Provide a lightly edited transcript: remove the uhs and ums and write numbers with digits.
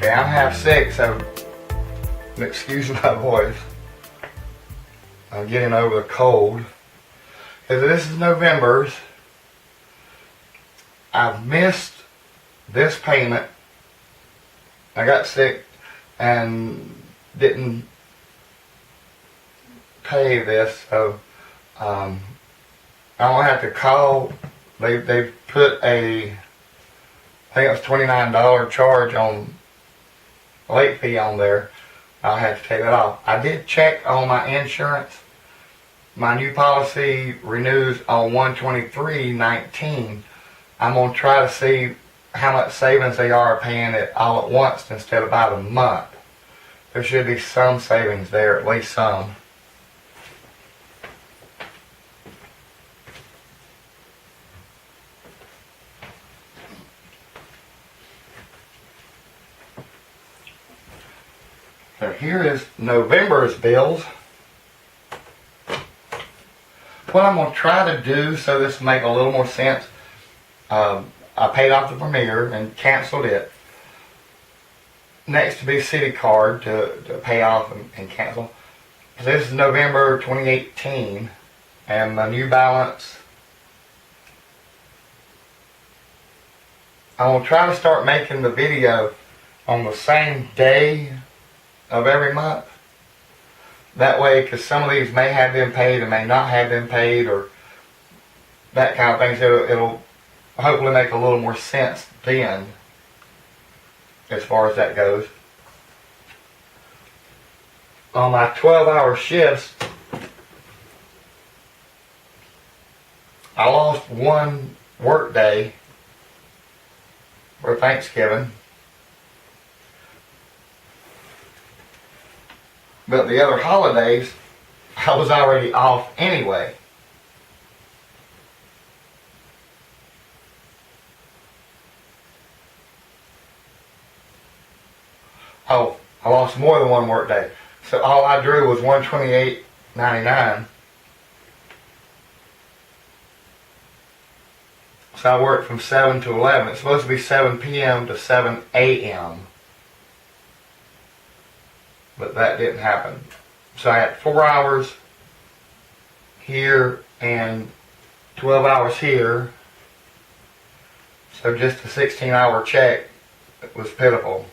Okay, I'm half sick, so excuse my voice. I'm getting over the cold. Because this is November's. I've missed this payment. I got sick and didn't pay this, so I don't have to call. They put a, I think it was $29 charge on late fee on there. I'll have to take that off. I did check on my insurance. My new policy renews on 1/23/19. I'm going to try to see how much savings they are paying it all at once instead of about a month. There should be some savings there, at least some. So here is November's bills. What I'm going to try to do, so this will make a little more sense, I paid off the Premier and canceled it. Next to be City Card to pay off and cancel. This is November 2018, and my new balance. I'm going to try to start making the video on the same day of every month. That way, because some of these may have been paid and may not have been paid, or that kind of thing, so it'll hopefully make a little more sense then, as far as that goes. On my 12-hour shifts, I lost one work day for Thanksgiving. But the other holidays, I was already off anyway. Oh, I lost more than one work day. So all I drew was $128.99. So I worked from 7 to 11. It's supposed to be 7 p.m. to 7 a.m. But that didn't happen. So I had 4 hours here and 12 hours here. So just a 16-hour check was pitiful.